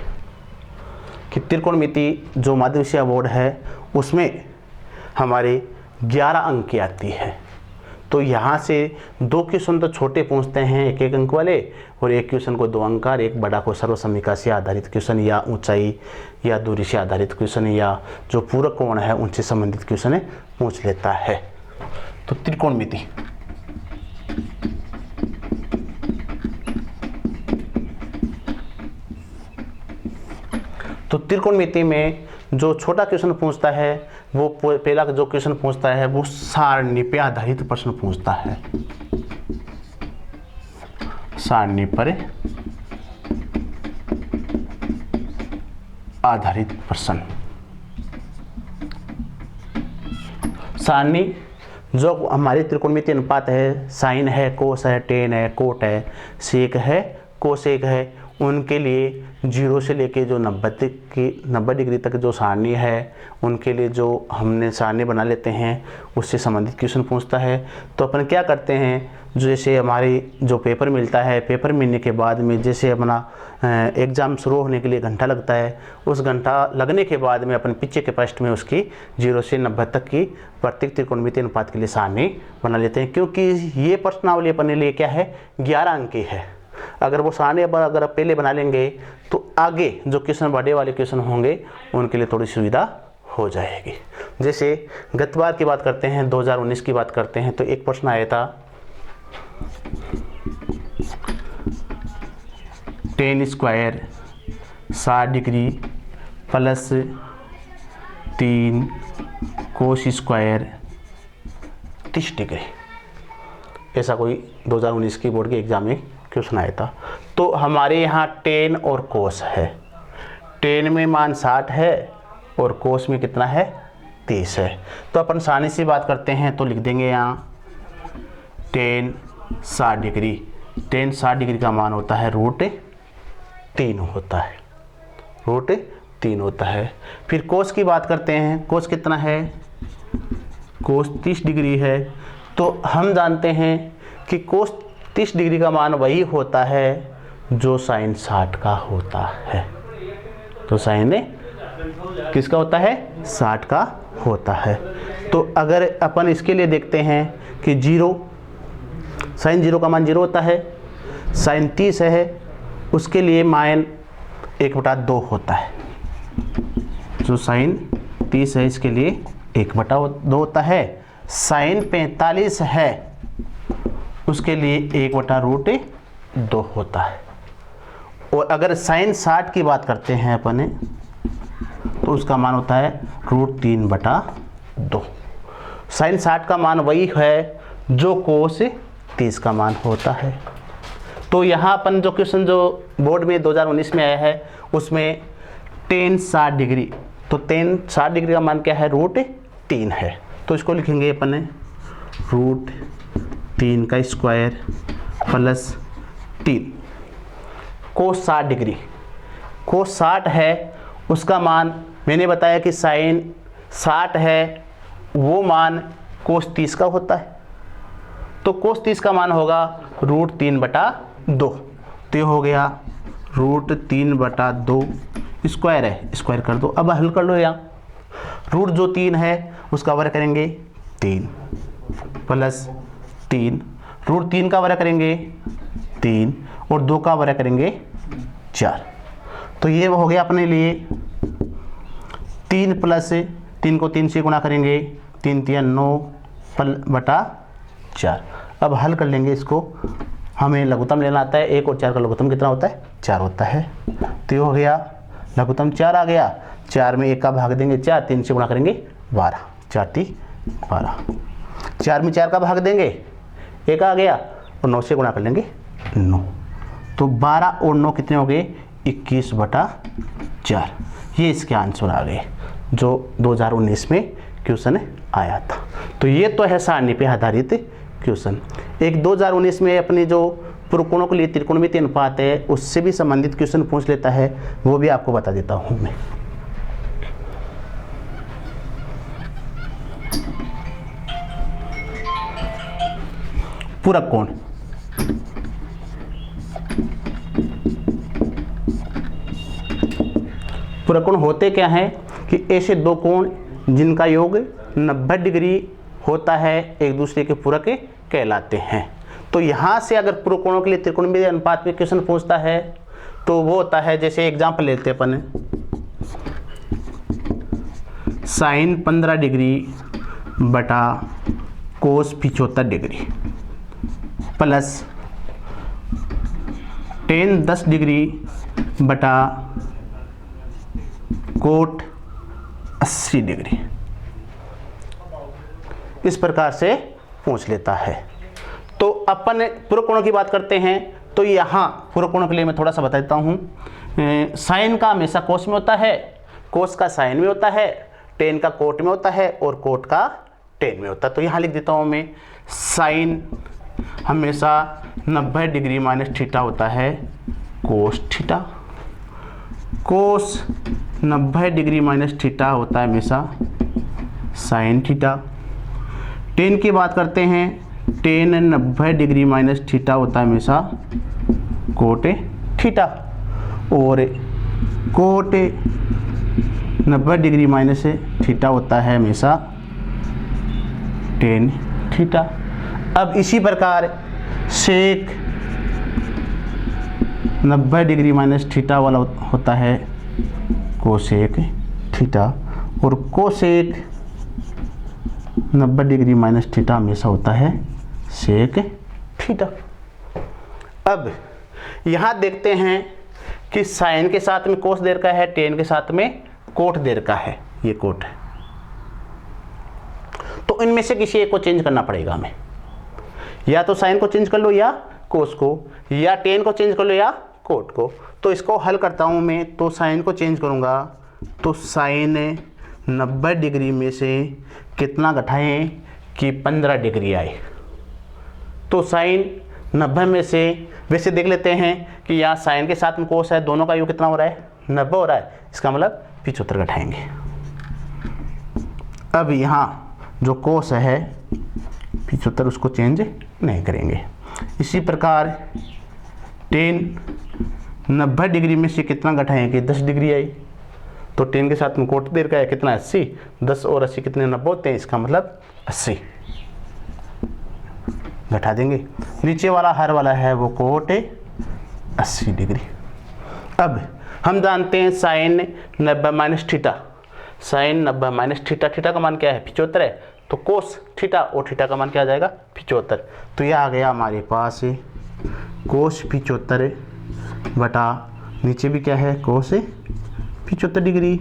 कि त्रिकोणमिति जो माध्यमिक बोर्ड है उसमें हमारे 11 अंक की आती है। तो यहाँ से 2 क्वेश्चन तो छोटे पूछते हैं 1-1 अंक वाले, और 1 क्वेश्चन को 2 अंक का, और एक बड़ा को सर्वसमीका से आधारित क्वेश्चन, या ऊंचाई या दूरी से आधारित क्वेश्चन, या जो पूरक कोण है उनसे संबंधित क्वेश्चन पूछ लेता है। तो त्रिकोणमिति, तो त्रिकोणमिति में जो छोटा क्वेश्चन पूछता है वो पहला जो क्वेश्चन पूछता है वो सारणी पे आधारित प्रश्न पूछता है, सारणी पर आधारित प्रश्न। सारणी जो हमारी त्रिकोणमिति अनुपात है, साइन है, कोस है, टेन है, कोट है, सेक है, कोसेक है, उनके लिए 0 से लेके जो 90 डिग्री तक जो सारणी है उनके लिए जो हमने सारणी बना लेते हैं उससे संबंधित क्वेश्चन पूछता है। तो अपन क्या करते हैं, जैसे हमारी जो पेपर मिलता है, पेपर मिलने के बाद में जैसे अपना एग्ज़ाम शुरू होने के लिए घंटा लगता है, उस घंटा लगने के बाद में अपन पीछे के पृष्ठ में उसकी 0 से 90 तक की प्रत्येक त्रिकोणमिति अनुपात के लिए सारणी बना लेते हैं, क्योंकि ये प्रश्नावली अपने लिए क्या है, 11 अंक की है। अगर वो सारणी अगर आप पहले बना लेंगे तो आगे जो क्वेश्चन बड़े वाले क्वेश्चन होंगे उनके लिए थोड़ी सुविधा हो जाएगी। जैसे गत बार की बात करते हैं, 2019 की बात करते हैं, तो एक प्रश्न आया था, ten square 60 degree plus 3 cos square 30 degree, ऐसा कोई 2019 की बोर्ड के एग्जाम में क्वेश्चन आया था। तो हमारे यहाँ टेन और कोस है, टेन में मान 60 है और कोस में कितना है, 30 है। तो अपन सारणी से बात करते हैं, तो लिख देंगे यहाँ टेन 60 डिग्री, टेन 60 डिग्री का मान होता है √3 होता है, √3 होता है। फिर कोस की बात करते हैं, कोस कितना है, कोस 30 डिग्री है। तो हम जानते हैं कि कोस 30 डिग्री का मान वही होता है जो साइन 60 का होता है। तो साइन किसका होता है, 60 का होता है। तो अगर अपन इसके लिए देखते हैं कि 0, साइन 0 का मान 0 होता है, साइन 30 है उसके लिए मान 1/2 होता है, जो साइन 30 है इसके लिए 1/2 होता है। साइन 45 है उसके लिए 1/√2 होता है। और अगर साइन 60 की बात करते हैं अपन तो उसका मान होता है √3/2। साइन 60 का मान वही है जो कोस 30 का मान होता है। तो यहाँ अपन जो क्वेश्चन जो बोर्ड में 2019 में आया है उसमें टेन 60 डिग्री, तो टेन 60 डिग्री का मान क्या है, √3 है। तो इसको लिखेंगे अपन √3 का स्क्वायर प्लस 3। कोस 60 डिग्री, कोस 60 है, उसका मान मैंने बताया कि साइन 60 है, वो मान कोस 30 का होता है। तो कोस 30 का मान होगा √3/2। तो ये हो गया √3/2 स्क्वायर है, स्क्वायर कर दो। अब हल कर लो। यहाँ रूट जो 3 है उसका वर्ग करेंगे 3 प्लस 3, √3 का वर्ग करेंगे 3 और 2 का वर्ग करेंगे 4। तो ये हो गया अपने लिए 3 प्लस 3 को 3 से गुणा करेंगे, 3 3 9/4। अब हल कर लेंगे इसको। हमें लघुत्तम लेना आता है, 1 और 4 का लघुत्तम कितना होता है? 4 होता है। तो ये हो गया लघुत्तम 4 आ गया। 4 में 1 का भाग देंगे 4, 3 से गुणा करेंगे 12, 4 3 12। 4 में 4 का भाग देंगे 1 आ गया और 9 से गुणा कर लेंगे 9। तो 12 और 9 कितने हो गए? 21/4। ये इसके आंसर आ गए जो 2019 में क्वेश्चन आया था। तो ये तो है सारणी पे आधारित क्वेश्चन। एक 2019 में अपने जो पुरकोणों के लिए त्रिकोणमिति अनुपात है उससे भी संबंधित क्वेश्चन पूछ लेता है, वो भी आपको बता देता हूँ मैं। पूरक कोण, पूरक कोण होते क्या हैं कि ऐसे दो कोण जिनका योग 90 डिग्री होता है एक दूसरे के पूरक कहलाते हैं। तो यहाँ से अगर पूरक कोणों के लिए त्रिकोणमितीय अनुपात में क्वेश्चन पूछता है तो वो होता है, जैसे एग्जाम्पल लेते हैं अपन, साइन 15 डिग्री बटा कोस 75 डिग्री प्लस टेन 10 डिग्री बटा कोट 80 डिग्री। इस प्रकार से पूछ लेता है। तो अपन पूरक कोणों की बात करते हैं। तो यहाँ पूरक कोणों के लिए मैं थोड़ा सा बता देता हूँ। साइन का हमेशा कोस में होता है, कोस का साइन में होता है, टेन का कोट में होता है और कोट का टेन में होता है। तो यहाँ लिख देता हूँ मैं, साइन हमेशा 90 डिग्री माइनस थीटा होता है कोस थीटा, कोस 90 डिग्री माइनस थीटा होता है हमेशा साइन थीटा। टेन की बात करते हैं, टेन 90 डिग्री माइनस थीटा होता है हमेशा कोट थीटा, और कोट 90 डिग्री माइनस थीटा होता है हमेशा टेन थीटा। अब इसी प्रकार सेक 90 डिग्री माइनस थीटा वाला होता है कोसेक थीटा, और कोसेक 90 डिग्री माइनस थीटा हमेशा होता है सेक थीटा। अब यहाँ देखते हैं कि साइन के साथ में कोस दे रखा है, टेन के साथ में कोट दे रखा है, ये कोट है। तो इनमें से किसी एक को चेंज करना पड़ेगा हमें, या तो साइन को चेंज कर लो या कोस को, या टेन को चेंज कर लो या कोट को। तो इसको हल करता हूँ मैं। तो साइन को चेंज करूँगा तो साइन 90 डिग्री में से कितना घटाएं कि 15 डिग्री आए। तो साइन 90 में से वैसे देख लेते हैं कि यहाँ साइन के साथ में कोस है, दोनों का योग कितना हो रहा है? 90 हो रहा है। इसका मतलब 75 घटाएंगे। अब यहाँ जो कोस है 75, उसको चेंज नहीं करेंगे। इसी प्रकार टेन 90 डिग्री में से कितना घटाएंगे? 10 डिग्री आई। तो टेन के साथ में कोट देर का है कितना? 80। 10 और 80 कितने? 90 होते हैं। इसका मतलब 80 घटा देंगे। नीचे वाला हर वाला है वो कोट 80 डिग्री। अब हम जानते हैं sine 90 minus theta, sine 90 minus theta, theta का मान क्या है? 75 है। तो कोस थीटा और थीटा का मान क्या आ जाएगा? 75। तो यह आ गया हमारे पास कोस 75 बटा नीचे भी क्या है? कोस 75 डिग्री।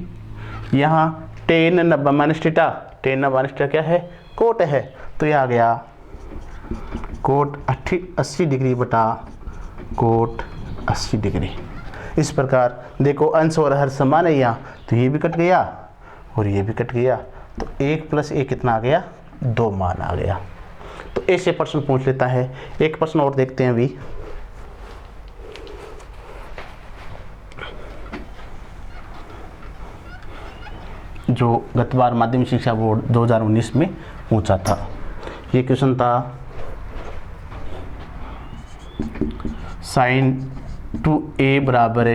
यहाँ ten 90 minus theta, ten 90 minus theta क्या है? कोट है। तो यह आ गया कोट 80 डिग्री बटा कोट 80 डिग्री। इस प्रकार देखो अंश और हर समान है यहाँ, तो ये भी कट गया और ये भी कट गया। तो 1 + 1 कितना आ गया? 2 मान आ गया। तो ए से प्रश्न पूछ लेता है। एक प्रश्न और देखते हैं अभी। जो गत बार माध्यमिक शिक्षा बोर्ड 2019 में पूछा था। ये क्वेश्चन था साइन 2a बराबर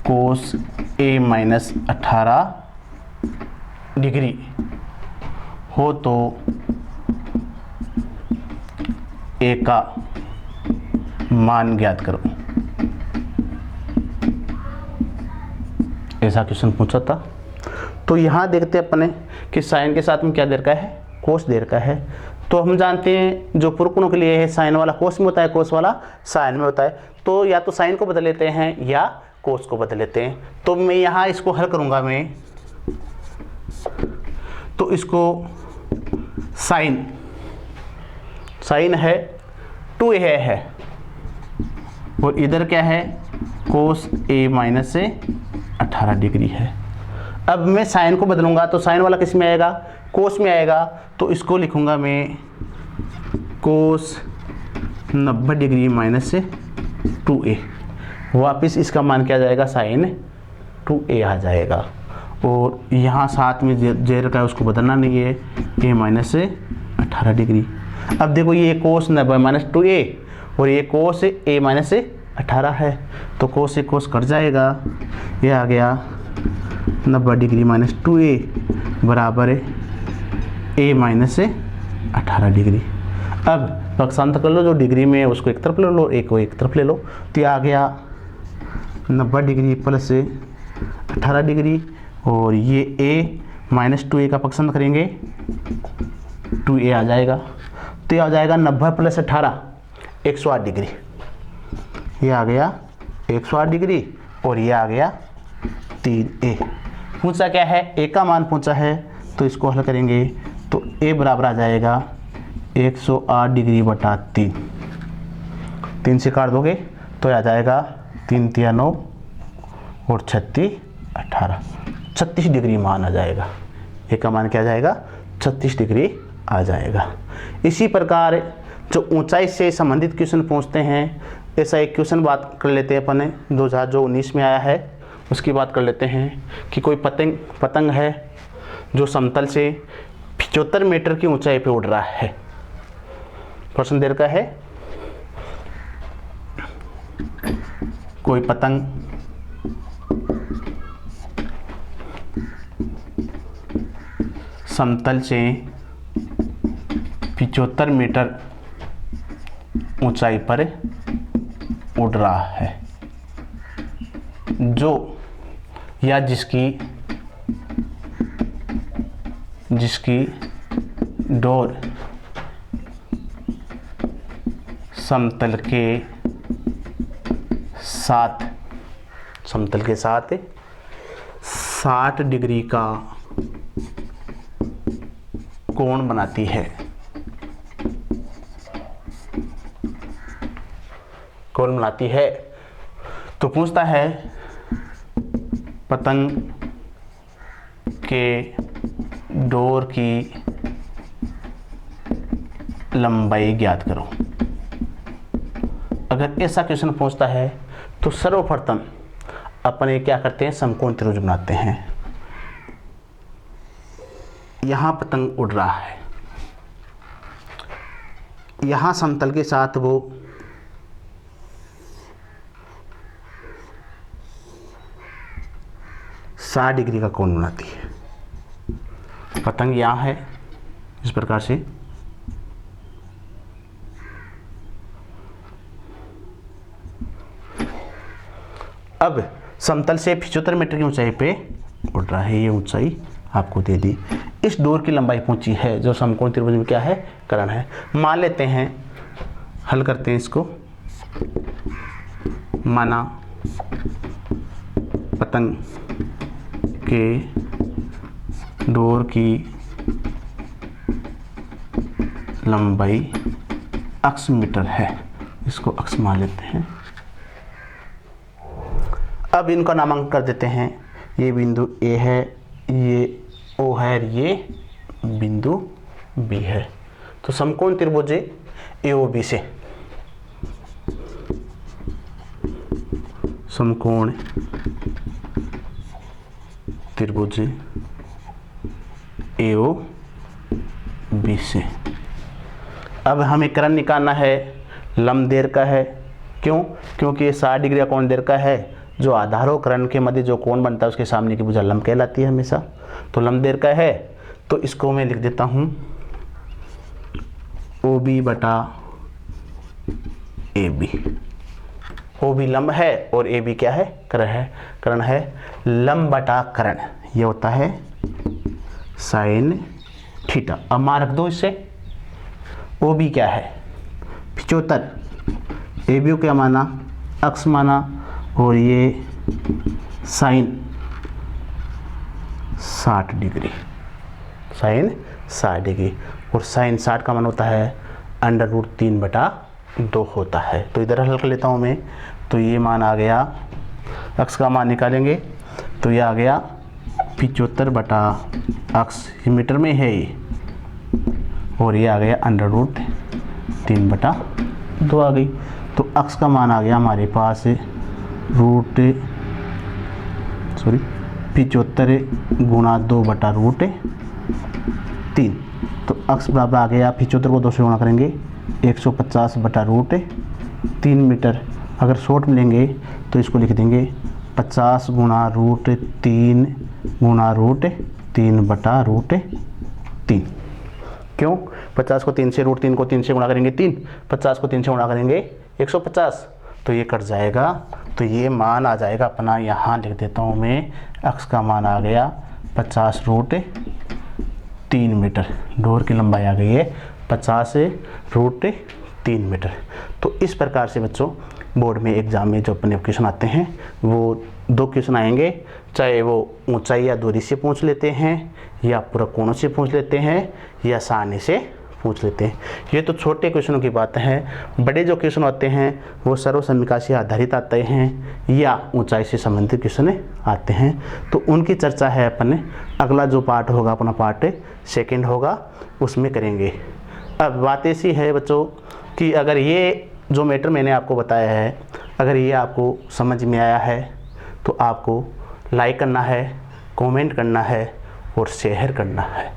कोस a माइनस 18 डिग्री हो तो a का मान ज्ञात करो। ऐसा क्वेश्चन पूछा था। तो यहाँ देखते हैं अपने कि साइन के साथ में क्या दे रखा है, कोस दे रखा है। तो हम जानते हैं जो पूर्व कोणों के लिए है, साइन वाला कोस में होता है, कोस वाला साइन में होता है। तो या तो साइन को बदल लेते हैं या कोस को बदल लेते हैं। तो मैं यहाँ इसको हल करूँगा मैं, तो इसको साइन है 2a है और इधर क्या है, कोस a माइनस से 18 डिग्री है। अब मैं साइन को बदलूंगा तो साइन वाला किस में आएगा, कोस में आएगा। तो इसको लिखूंगा मैं कोस 90 डिग्री माइनस से 2a। वापस इसका मान क्या आ जाएगा, साइन 2a आ जाएगा। और यहाँ साथ में जे रखा है उसको बदलना नहीं है, a माइनस से 18 डिग्री। अब देखो ये कोस 90 माइनस 2a और ये कोस a माइनस से 18 है। तो कोस से कोस कट जाएगा, ये आ गया 90 डिग्री माइनस 2a बराबर a माइनस से 18 डिग्री। अब पक्षांतर कर लो, जो डिग्री में है उसको एक तरफ ले लो, a को एक तरफ ले लो। तो ये आ गया 90 डिग्री प्लस 18 डिग्री और ये a माइनस 2a का पक्षांतर करेंगे 2a आ जाएगा। तो ये आ जाएगा 90 प्लस 18 108 डिग्री। ये आ गया 108 डिग्री और ये आ गया 3a। पूछा क्या है, a का मान पूछा है। तो इसको हल करेंगे तो a बराबर आ जाएगा 108 डिग्री बटा 3। 3 से काट दोगे तो आ जाएगा 3 तिया 9 और 36 18, 36 डिग्री मान आ जाएगा। a का मान क्या आ जाएगा, 36 डिग्री आ जाएगा। इसी प्रकार जो ऊंचाई से संबंधित क्वेश्चन पूछते हैं, ऐसा एक क्वेश्चन बात कर लेते हैं अपन 2019 में आया है, उसकी बात कर लेते हैं कि कोई पतंग है जो समतल से 75 मीटर की ऊंचाई पे उड़ रहा है। प्रश्न देर का है, कोई पतंग समतल से 75 मीटर ऊंचाई पर उड़ रहा है, जो या जिसकी डोर समतल के साथ 60 डिग्री का कोण बनाती है। कोण बनाती है। तो पूछता है पतंग के डोर की लंबाई ज्ञात करो। अगर ऐसा क्वेश्चन पूछता है तो सर्वप्रथम अपन ये क्या करते हैं, समकोण त्रिभुज बनाते हैं। यहाँ पतंग उड़ रहा है, यहाँ समतल के साथ वो साठ डिग्री का कोण बनाती है। पतंग यहाँ है इस प्रकार से, अब समतल से 75 मीटर की ऊंचाई पे उड़ रहा है। ये ऊंचाई आपको दे दी। इस डोर की लंबाई पूछी है, जो समकोण त्रिभुज में क्या है, कर्ण है। मान लेते हैं, हल करते हैं इसको। माना पतंग के डोर की लंबाई अक्ष मीटर है, इसको अक्ष मान लेते हैं। अब इनका नामांकन कर देते हैं। ये बिंदु ए है, ये ओ है, ये बिंदु बी है। तो तो समकोण त्रिभुज AOB से, समकोण त्रिभुज AOB से। अब हमें कर्ण निकालना है, लंब देर का है। क्यों? क्योंकि ये 60 डिग्री का कोण देर का है। जो आधार और कर्ण के मध्य जो कोण बनता है उसके सामने की भुजा लंब कहलाती है हमेशा। तो लंब देर का है, तो इसको मैं लिख देता हूँ OB बटा AB। OB लंब है और AB क्या है? कर्ण है। कर्ण है, लंब बटा कर्ण, ये होता है साइन थीटा। अब मान रख दो इससे। OB क्या है? 75, AB क्या माना? अक्ष माना, और ये साइन 60 डिग्री, साइन 60 डिग्री, और साइन 60 का मान होता है √3/2 होता है। तो इधर हल कर लेता हूँ मैं। तो ये मान आ गया, अक्ष का मान निकालेंगे तो ये आ गया 75 बटा अक्ष, मीटर में है ये, और ये आ गया √3/2 आ गई। तो अक्ष का मान आ गया हमारे पास 75 गुणा 2/√3। तो अक्ष बराबर आ गया 75 को 2 से गुणा करेंगे 150/√3 मीटर। अगर शॉर्ट में लेंगे तो इसको लिख देंगे 50 गुणा √3 गुणा √3/√3। क्यों? 50 को 3 से, √3 को 3 से गुणा करेंगे 3, 50 को 3 से गुणा करेंगे 150, तो ये कट जाएगा। तो ये मान आ जाएगा अपना, यहाँ लिख देता हूँ मैं, अक्ष का मान आ गया 50√3 मीटर। डोर की लंबाई आ गई है 50√3 मीटर। तो इस प्रकार से बच्चों बोर्ड में एग्जाम में जो अपने क्वेश्चन आते हैं वो 2 क्वेश्चन आएंगे, चाहे वो ऊंचाई या दूरी से पूछ लेते हैं, या पूरा कोणों से पूछ लेते हैं, या सारणी से पूछ लेते हैं। ये तो छोटे क्वेश्चनों की बात है। बड़े जो क्वेश्चन आते हैं वो सर्व समीकरण से आधारित आते हैं या ऊंचाई से संबंधित क्वेश्चन आते हैं। तो उनकी चर्चा है अपन अगला जो पार्ट होगा, अपना पार्ट 2 होगा, उसमें करेंगे। अब बात ऐसी है बच्चों कि अगर ये जो मैटर मैंने आपको बताया है, अगर ये आपको समझ में आया है तो आपको लाइक करना है, कमेंट करना है और शेयर करना है।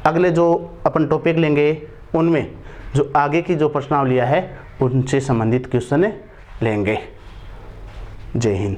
अगले जो अपन टॉपिक लेंगे उनमें जो आगे की जो प्रश्नावलियाँ है उनसे संबंधित क्वेश्चन लेंगे। जय हिंद।